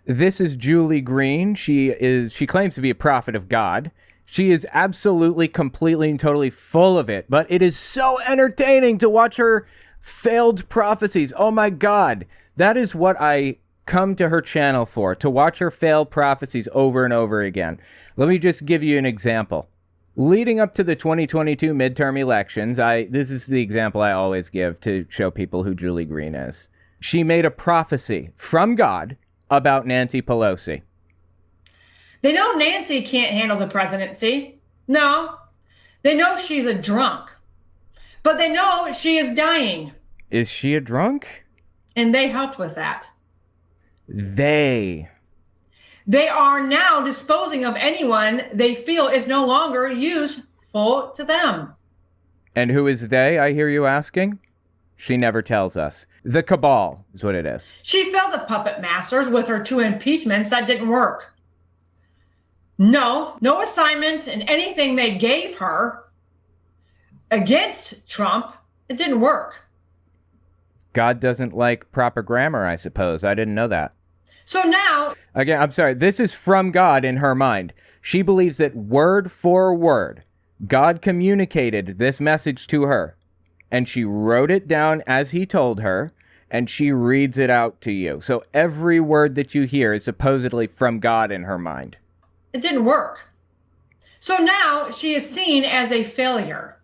This is Julie Green. She claims to be a prophet of God. She is absolutely, completely, and totally full of it. But it is so entertaining to watch her failed prophecies. Oh my God. That is what I come to her channel for, to watch her failed prophecies over and over again. Let me just give you an example. Leading up to the 2022 midterm elections, this is the example I always give to show people who Julie Green is. She made a prophecy from God about Nancy Pelosi. They know Nancy can't handle the presidency. No. They know she's a drunk. But they know she is dying. Is she a drunk? And they helped with that. They are now disposing of anyone they feel is no longer useful to them. And who is they, I hear you asking? She never tells us. The cabal is what it is. She failed the puppet masters with her 2 impeachments that didn't work. No assignment and anything they gave her against Trump, it didn't work. God doesn't like proper grammar, I suppose. I didn't know that. So now... Again, I'm sorry. This is from God in her mind. She believes that word for word, God communicated this message to her, and she wrote it down as he told her, and she reads it out to you. So every word that you hear is supposedly from God in her mind. It didn't work. So now she is seen as a failure.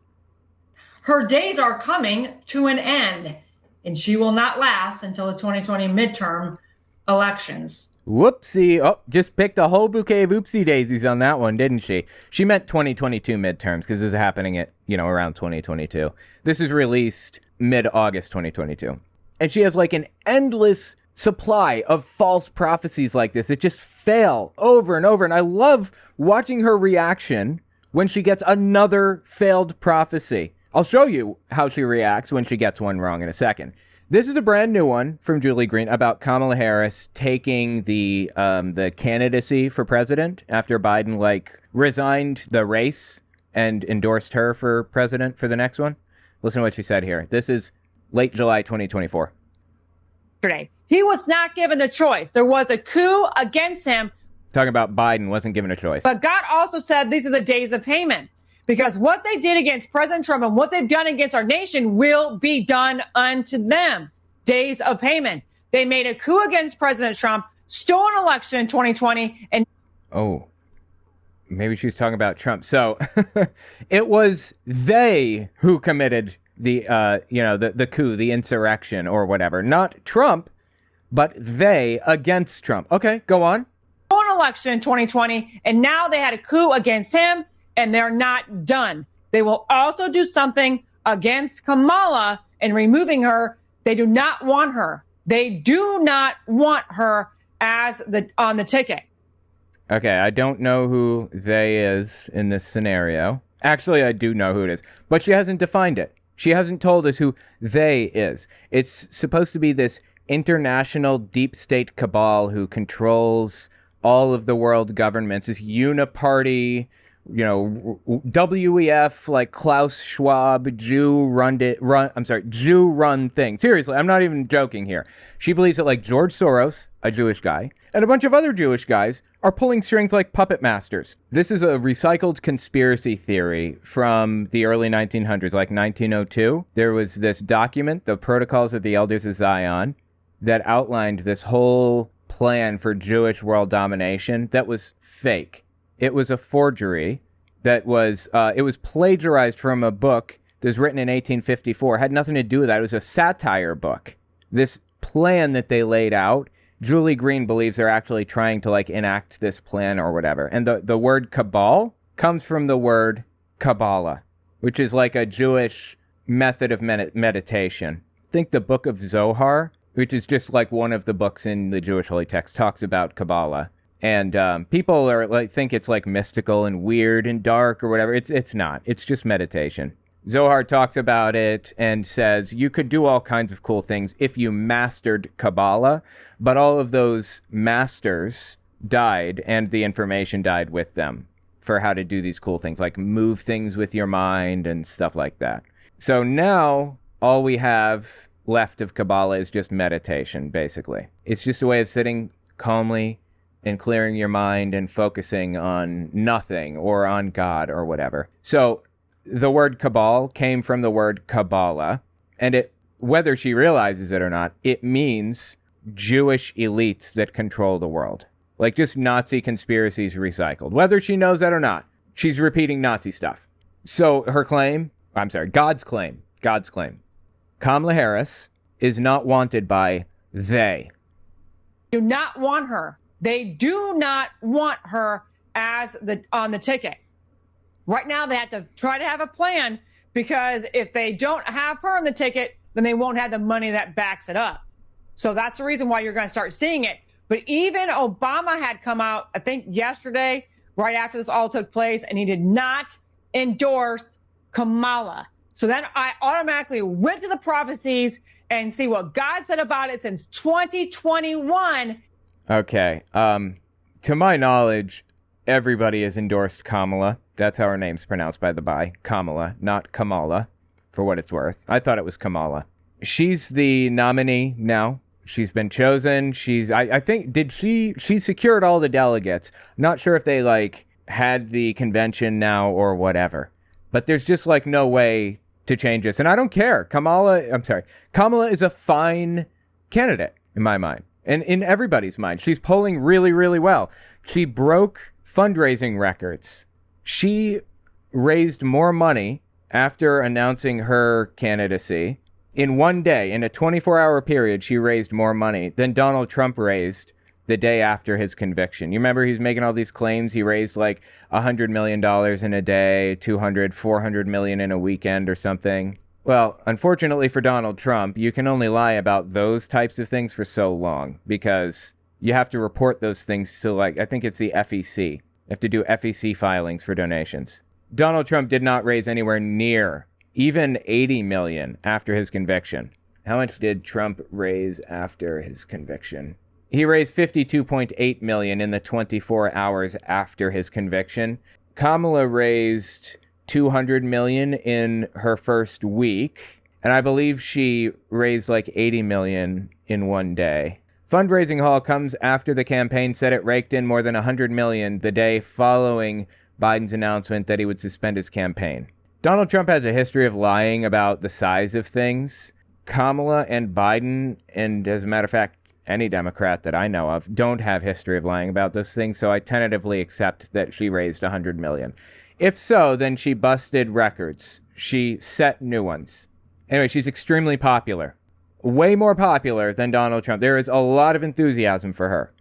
Her days are coming to an end, and she will not last until the 2020 midterm elections. Whoopsie. Oh, just picked a whole bouquet of oopsie daisies on that one, didn't she? She meant 2022 midterms because this is happening at, around 2022. This is released mid-August 2022. And she has like an endless supply of false prophecies like this. It just fail over and over. And I love watching her reaction when she gets another failed prophecy. I'll show you how she reacts when she gets one wrong in a second. This is a brand new one from Julie Green about Kamala Harris taking the candidacy for president after Biden resigned the race and endorsed her for president for the next one. Listen to what she said here. This is late July 2024. Today, he was not given the choice. There was a coup against him. Talking about Biden wasn't given a choice. But God also said these are the days of payment. Because what they did against President Trump and what they've done against our nation will be done unto them. Days of payment. They made a coup against President Trump, stole an election in 2020, and... Oh, maybe she's talking about Trump. So it was they who committed the coup, the insurrection or whatever. Not Trump, but they against Trump. Okay, go on. Stole an election in 2020, and now they had a coup against him. And they're not done. They will also do something against Kamala and removing her. They do not want her. They do not want her as on the ticket. Okay, I don't know who they is in this scenario. Actually, I do know who it is, but she hasn't defined it. She hasn't told us who they is. It's supposed to be this international deep state cabal who controls all of the world governments, this uniparty, WEF, like Klaus Schwab, Jew run thing. Seriously, I'm not even joking here. She believes that like George Soros, a Jewish guy, and a bunch of other Jewish guys are pulling strings like puppet masters. This is a recycled conspiracy theory from the early 1900s, like 1902. There was this document, the Protocols of the Elders of Zion, that outlined this whole plan for Jewish world domination that was fake. It was a forgery that was, it was plagiarized from a book that was written in 1854. It had nothing to do with that. It was a satire book. This plan that they laid out, Julie Green believes they're actually trying to enact this plan or whatever. And the word cabal comes from the word Kabbalah, which is like a Jewish method of meditation. I think the book of Zohar, which is just like one of the books in the Jewish holy text, talks about Kabbalah. And people are think it's mystical and weird and dark or whatever. It's not. It's just meditation. Zohar talks about it and says you could do all kinds of cool things if you mastered Kabbalah, but all of those masters died and the information died with them for how to do these cool things, like move things with your mind and stuff like that. So now all we have left of Kabbalah is just meditation, basically. It's just a way of sitting calmly and clearing your mind and focusing on nothing or on God or whatever. So the word cabal came from the word Kabbalah, and it, whether she realizes it or not, it means Jewish elites that control the world. Like just Nazi conspiracies recycled. Whether she knows that or not, she's repeating Nazi stuff. So her claim, God's claim, Kamala Harris is not wanted by they. Do not want her. They do not want her as on the ticket. Right now, they have to try to have a plan, because if they don't have her on the ticket, then they won't have the money that backs it up. So that's the reason why you're going to start seeing it. But even Obama had come out, I think yesterday, right after this all took place, and he did not endorse Kamala. So then I automatically went to the prophecies and see what God said about it since 2021. Okay. To my knowledge, everybody has endorsed Kamala. That's how her name's pronounced, by the by. Kamala, not Kamala, for what it's worth. I thought it was Kamala. She's the nominee now. She's been chosen. I think, she secured all the delegates. Not sure if they, had the convention now or whatever. But there's just, no way to change this. And I don't care. Kamala is a fine candidate, in my mind. And in everybody's mind. She's polling really, really well. She broke fundraising records. She raised more money after announcing her candidacy. In one day, in a 24-hour period, she raised more money than Donald Trump raised the day after his conviction. You remember he's making all these claims. He raised $100 million in a day, 200, 400 million in a weekend or something. Well, unfortunately for Donald Trump, you can only lie about those types of things for so long, because you have to report those things to, I think it's the FEC. You have to do FEC filings for donations. Donald Trump did not raise anywhere near even 80 million after his conviction. How much did Trump raise after his conviction? He raised 52.8 million in the 24 hours after his conviction. Kamala raised 200 million in her first week, and I believe she raised 80 million in one day. Fundraising haul comes after the campaign said it raked in more than 100 million the day following Biden's announcement that he would suspend his campaign. Donald Trump has a history of lying about the size of things. Kamala and Biden, and as a matter of fact, any Democrat that I know of, don't have history of lying about those things, so I tentatively accept that she raised 100 million. If so, then she busted records. She set new ones. Anyway, she's extremely popular. Way more popular than Donald Trump. There is a lot of enthusiasm for her.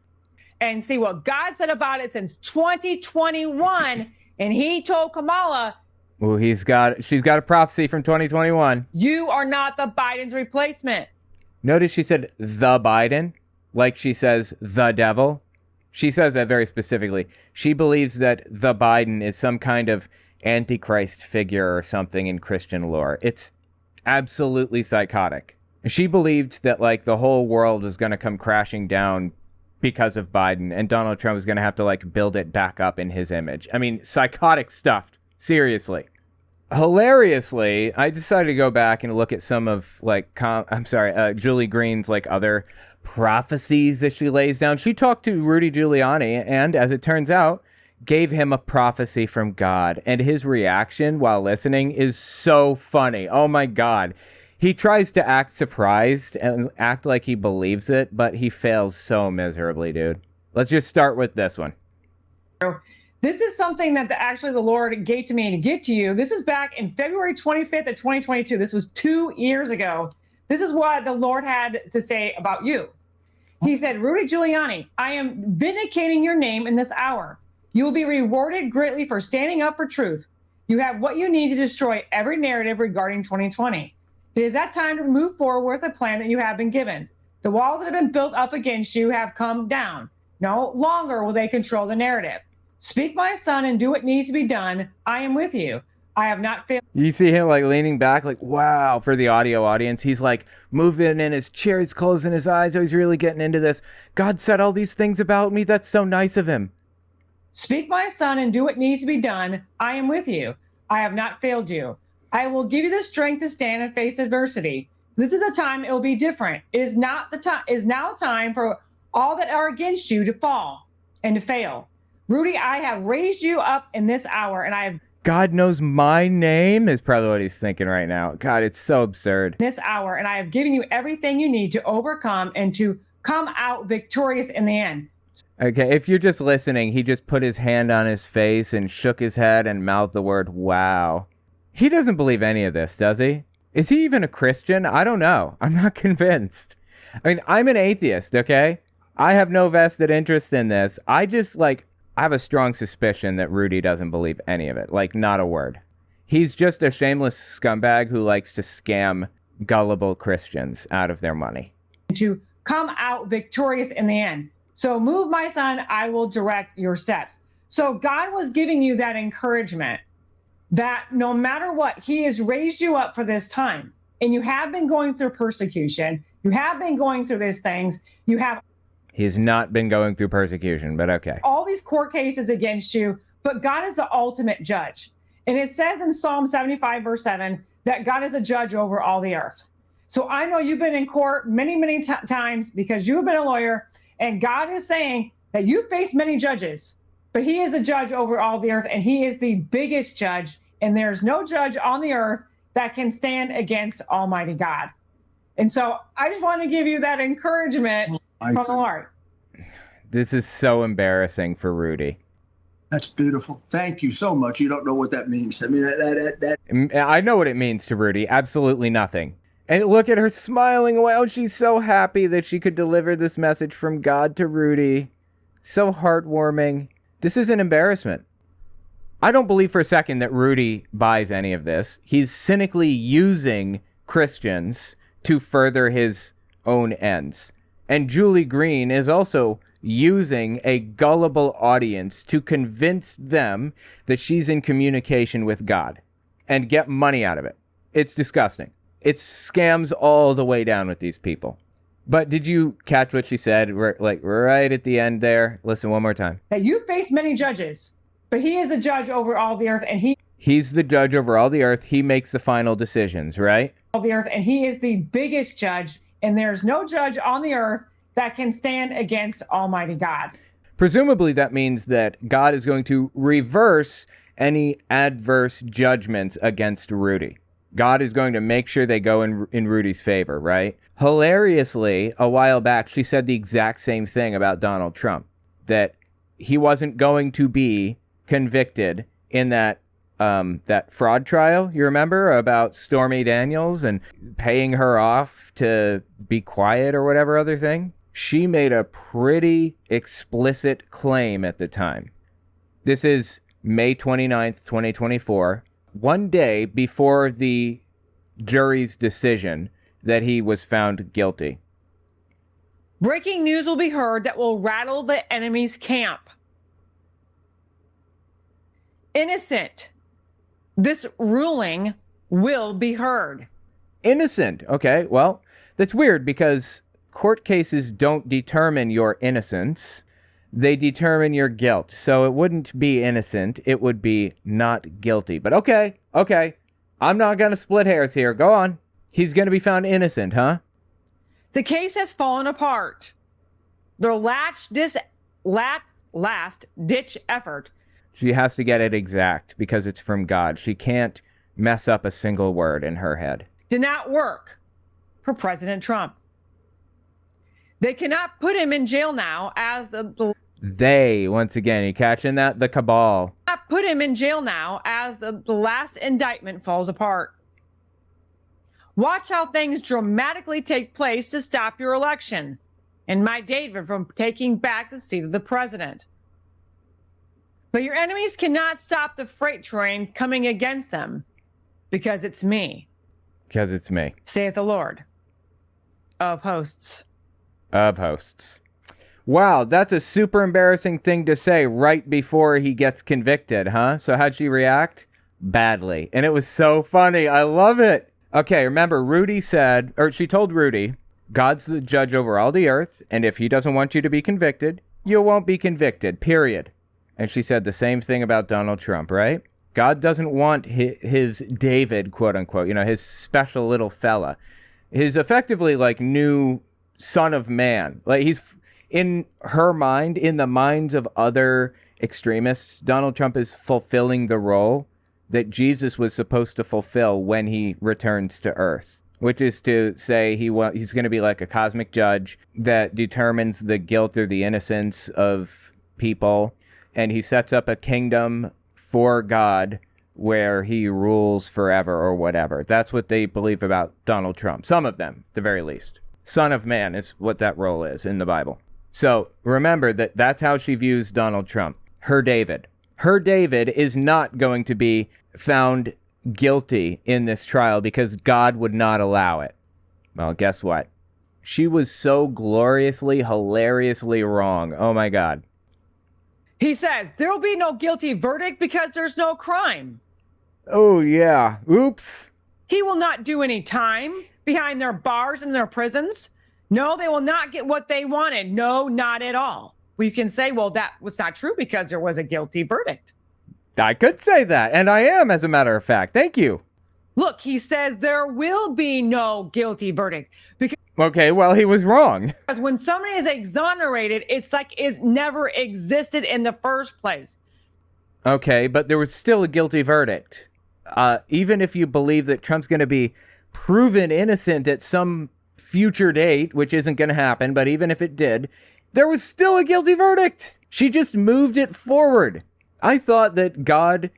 And see what God said about it since 2021, and he told Kamala, Ooh, she's got a prophecy from 2021. You are not the Biden's replacement. Notice she said the Biden, like she says the devil. She says that very specifically. She believes that the Biden is some kind of antichrist figure or something in Christian lore. It's absolutely psychotic. She believed that the whole world was going to come crashing down because of Biden, and Donald Trump was going to have to build it back up in his image. I mean, psychotic stuff. Seriously. Hilariously, I decided to go back and look at some of Julie Green's other prophecies that she lays down. She talked to Rudy Giuliani and, as it turns out, gave him a prophecy from God. And his reaction while listening is so funny. Oh my God. He tries to act surprised and act like he believes it, but he fails so miserably, dude. Let's just start with this one. This is something that actually the Lord gave to me to give to you. This is back in February 25th of 2022. This was 2 years ago. This is what the Lord had to say about you. He said, Rudy Giuliani, I am vindicating your name in this hour. You will be rewarded greatly for standing up for truth. You have what you need to destroy every narrative regarding 2020. It is that time to move forward with a plan that you have been given. The walls that have been built up against you have come down. No longer will they control the narrative. Speak, my son, and do what needs to be done. I am with you. I have not failed. You see him leaning back, wow, for the audio audience. He's moving in his chair. He's closing his eyes. Oh, he's really getting into this. God said all these things about me. That's so nice of him. Speak, my son, and do what needs to be done. I am with you. I have not failed you. I will give you the strength to stand and face adversity. This is the time it will be different. It is not the time. Is now time for all that are against you to fall and to fail. Rudy, I have raised you up in this hour, and I have God knows my name is probably what he's thinking right now. God, it's so absurd. this hour, and I have given you everything you need to overcome and to come out victorious in the end. Okay, if you're just listening, he just put his hand on his face and shook his head and mouthed the word, wow. He doesn't believe any of this, does he? Is he even a Christian? I don't know. I'm not convinced. I mean, I'm an atheist, okay? I have no vested interest in this. I have a strong suspicion that Rudy doesn't believe any of it. Like, not a word. He's just a shameless scumbag who likes to scam gullible Christians out of their money. To come out victorious in the end. So move, my son, I will direct your steps. So God was giving you that encouragement that no matter what, he has raised you up for this time. And you have been going through persecution. You have been going through these things. You have He's not been going through persecution, but okay. all these court cases against you, but God is the ultimate judge. And it says in Psalm 75, verse 7, that God is a judge over all the earth. So I know you've been in court many times because you have been a lawyer, and God is saying that you face many judges, but he is a judge over all the earth, and he is the biggest judge, and there's no judge on the earth that can stand against Almighty God. And so I just want to give you that encouragement from the Lord. This is so embarrassing for Rudy. That's beautiful. Thank you so much. You don't know what that means. I mean, that I know what it means to Rudy. Absolutely nothing. And look at her smiling away. Oh, she's so happy that she could deliver this message from God to Rudy. So heartwarming. This is an embarrassment. I don't believe for a second that Rudy buys any of this. He's cynically using Christians to further his own ends. And Julie Green is also using a gullible audience to convince them that she's in communication with God and get money out of it. It's disgusting. It's scams all the way down with these people. But did you catch what she said, right at the end there? Listen one more time. That you face many judges, but he is a judge over all the earth, and he's the judge over all the earth. He makes the final decisions, right? All the earth, and he is the biggest judge, and there's no judge on the earth that can stand against Almighty God. Presumably that means that God is going to reverse any adverse judgments against Rudy. God is going to make sure they go in Rudy's favor, right? Hilariously, a while back, she said the exact same thing about Donald Trump, that he wasn't going to be convicted in that fraud trial, you remember, about Stormy Daniels and paying her off to be quiet or whatever other thing? She made a pretty explicit claim at the time. This is May 29th, 2024, one day before the jury's decision that he was found guilty. Breaking news will be heard that will rattle the enemy's camp. Innocent. This ruling will be heard. Innocent. Okay, well, that's weird because court cases don't determine your innocence. They determine your guilt. So it wouldn't be innocent. It would be not guilty. But okay. I'm not going to split hairs here. Go on. He's going to be found innocent, huh? The case has fallen apart. Their last-ditch effort. She has to get it exact because it's from God. She can't mess up a single word in her head. Did not work for President Trump. They cannot put him in jail now as They, once again, you catching that? The cabal. Put him in jail now as the last indictment falls apart. Watch how things dramatically take place to stop your election and my David from taking back the seat of the president. But your enemies cannot stop the freight train coming against them because it's me. Because it's me. Saith the Lord of hosts. Of hosts. Wow, that's a super embarrassing thing to say right before he gets convicted, huh? So how'd she react? Badly. And it was so funny. I love it. Okay, remember, she told Rudy, God's the judge over all the earth, and if he doesn't want you to be convicted, you won't be convicted, period. And she said the same thing about Donald Trump, right? God doesn't want his David, quote unquote, his special little fella, his effectively like new son of man. Like in her mind, in the minds of other extremists, Donald Trump is fulfilling the role that Jesus was supposed to fulfill when he returns to Earth, which is to say he's going to be like a cosmic judge that determines the guilt or the innocence of people, and he sets up a kingdom for God where he rules forever or whatever. That's what they believe about Donald Trump. Some of them, at the very least. Son of Man is what that role is in the Bible. So remember that that's how she views Donald Trump. Her David. Her David is not going to be found guilty in this trial because God would not allow it. Well, guess what? She was so gloriously, hilariously wrong. Oh my God. He says there will be no guilty verdict because there's no crime. Oh yeah. Oops. He will not do any time behind their bars and their prisons. No, they will not get what they wanted. No, not at all. We can say, well, that was not true because there was a guilty verdict. I could say that, and I am, as a matter of fact. Thank you. Look, he says there will be no guilty verdict because Okay, well, he was wrong. when somebody is exonerated, it's like it never existed in the first place. Okay, but there was still a guilty verdict. Even if you believe that Trump's going to be proven innocent at some future date, which isn't going to happen, but even if it did, there was still a guilty verdict. She just moved it forward. I thought that God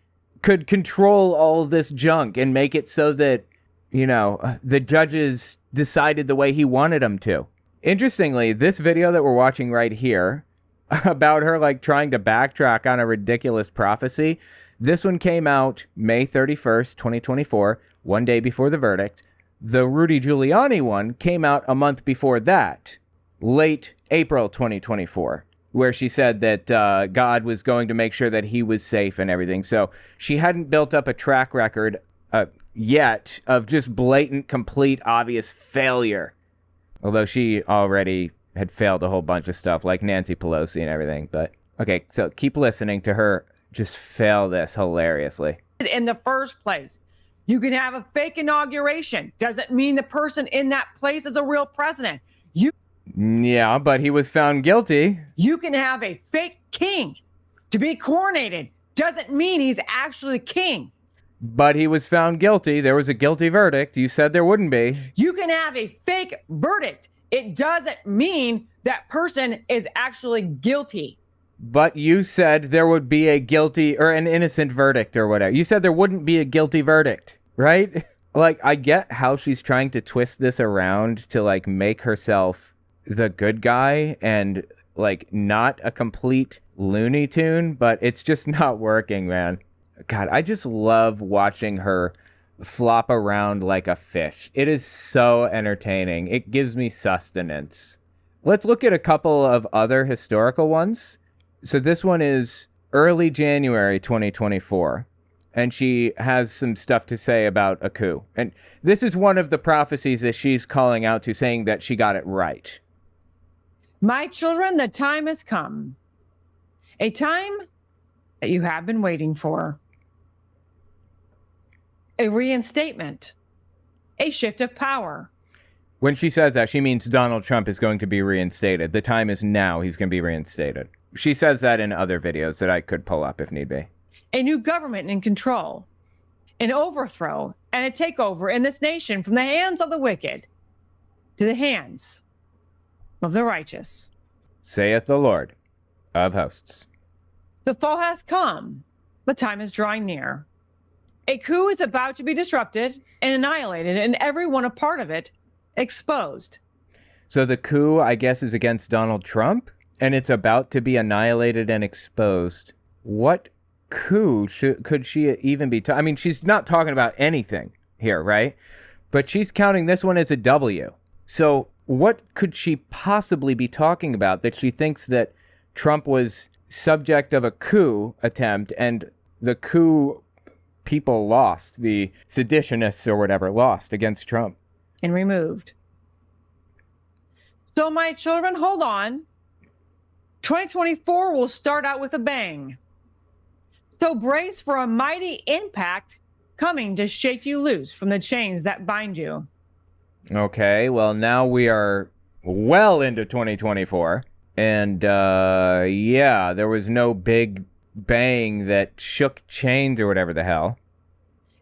could control all of this junk and make it so that, you know, the judges decided the way he wanted them to. Interestingly, this video that we're watching right here about her like trying to backtrack on a ridiculous prophecy, this one came out May 31st, 2024, one day before the verdict. The Rudy Giuliani one came out a month before that, late April 2024, where she said that God was going to make sure that he was safe and everything. So she hadn't built up a track record yet of just blatant, complete, obvious failure. Although she already had failed a whole bunch of stuff, like Nancy Pelosi and everything. But okay, so keep listening to her just fail this hilariously. In the first place, you can have a fake inauguration. Doesn't mean the person in that place is a real president. Yeah, but he was found guilty. You can have a fake king to be coronated. Doesn't mean he's actually king. But he was found guilty. There was a guilty verdict. You said there wouldn't be. You can have a fake verdict. It doesn't mean that person is actually guilty. But you said there would be a guilty or an innocent verdict or whatever. You said there wouldn't be a guilty verdict, right? Like, I get how she's trying to twist this around to, like, make herself the good guy and, like, not a complete Looney Tune, but it's just not working, man. God, I just love watching her flop around like a fish. It is so entertaining. It gives me sustenance. Let's look at a couple of other historical ones. So this one is early January 2024, and she has some stuff to say about a coup. And this is one of the prophecies that she's calling out to, saying that she got it right. My children, the time has come. A time that you have been waiting for. A reinstatement. A shift of power. When she says that, she means Donald Trump is going to be reinstated. The time is now. He's going to be reinstated. She says that in other videos that I could pull up if need be. A new government in control. An overthrow and a takeover in this nation from the hands of the wicked to the hands of the righteous. Saith the Lord of hosts. The fall has come. The time is drawing near. A coup is about to be disrupted and annihilated, and everyone a part of it exposed. So the coup, I guess, is against Donald Trump, and it's about to be annihilated and exposed. What coup could she even be? I mean, she's not talking about anything here, right? But she's counting this one as a W. So what could she possibly be talking about that she thinks that Trump was subject of a coup attempt and the coup people lost, the seditionists or whatever lost against Trump? And removed. So my children, hold on. 2024 will start out with a bang. So brace for a mighty impact coming to shake you loose from the chains that bind you. Okay, well, now we are well into 2024. And, yeah, there was no big bang that shook chains or whatever the hell.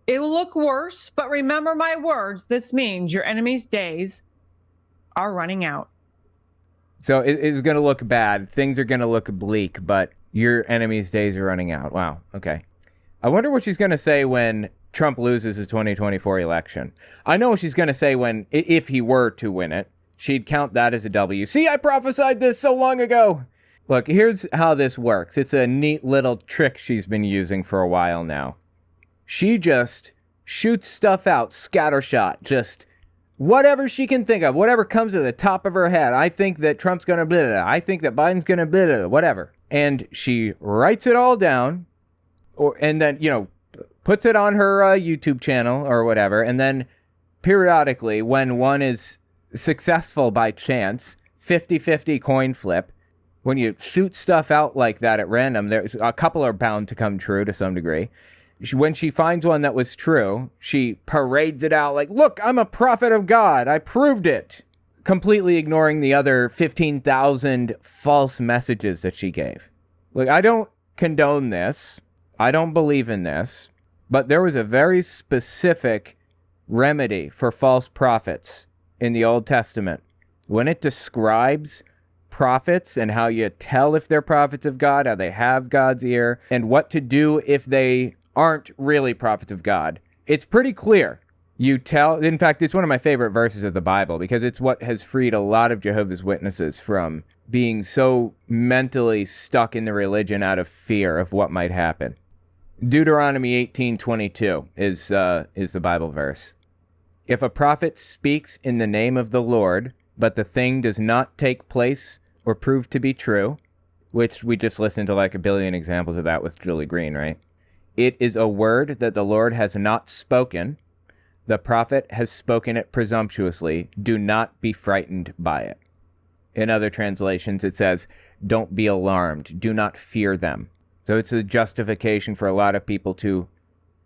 It will look worse, but remember my words. This means your enemy's days are running out. So it is going to look bad. Things are going to look bleak, but your enemy's days are running out. Wow. Okay. I wonder what she's going to say when Trump loses the 2024 election. I know what she's going to say when, if he were to win it, she'd count that as a W. See, I prophesied this so long ago. Look, here's how this works. It's a neat little trick she's been using for a while now. She just shoots stuff out, scattershot, just whatever she can think of, whatever comes to the top of her head. I think that Trump's going to blah, blah, blah. I think that Biden's going to blah, blah, blah, whatever. And she writes it all down, and then, puts it on her YouTube channel or whatever. And then periodically, when one is successful by chance, 50-50 coin flip, when you shoot stuff out like that at random, there's a couple are bound to come true to some degree. When she finds one that was true, she parades it out like, look, I'm a prophet of God. I proved it. Completely ignoring the other 15,000 false messages that she gave. Look, I don't condone this. I don't believe in this. But there was a very specific remedy for false prophets in the Old Testament. When it describes prophets and how you tell if they're prophets of God, how they have God's ear, and what to do if they aren't really prophets of God. It's pretty clear. In fact, it's one of my favorite verses of the Bible because it's what has freed a lot of Jehovah's Witnesses from being so mentally stuck in the religion out of fear of what might happen. Deuteronomy 18:22 is the Bible verse. If a prophet speaks in the name of the Lord, but the thing does not take place or prove to be true, which we just listened to like a billion examples of that with Julie Green, right? It is a word that the Lord has not spoken. The prophet has spoken it presumptuously. Do not be frightened by it. In other translations, it says, don't be alarmed. Do not fear them. So it's a justification for a lot of people to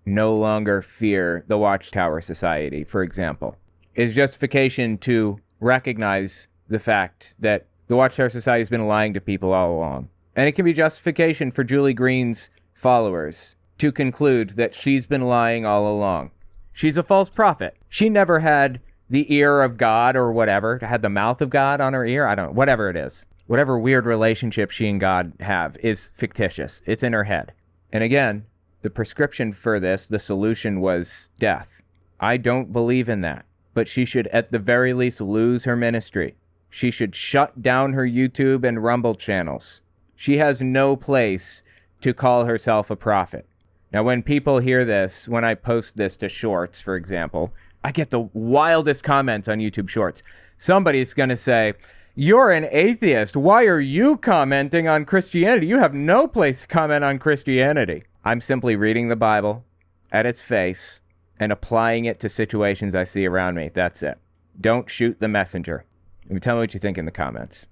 no longer fear the Watchtower Society, for example. It's justification to recognize the fact that the Watchtower Society has been lying to people all along. And it can be justification for Julie Green's followers to conclude that she's been lying all along. She's a false prophet. She never had the ear of God or whatever, had the mouth of God on her ear. I don't know, whatever it is. Whatever weird relationship she and God have is fictitious. It's in her head. And again, the prescription for this, the solution was death. I don't believe in that. But she should at the very least lose her ministry. She should shut down her YouTube and Rumble channels. She has no place to call herself a prophet. Now, when people hear this, when I post this to Shorts, for example, I get the wildest comments on YouTube Shorts. Somebody's going to say, you're an atheist. Why are you commenting on Christianity? You have no place to comment on Christianity. I'm simply reading the Bible at its face and applying it to situations I see around me. That's it. Don't shoot the messenger. Tell me what you think in the comments.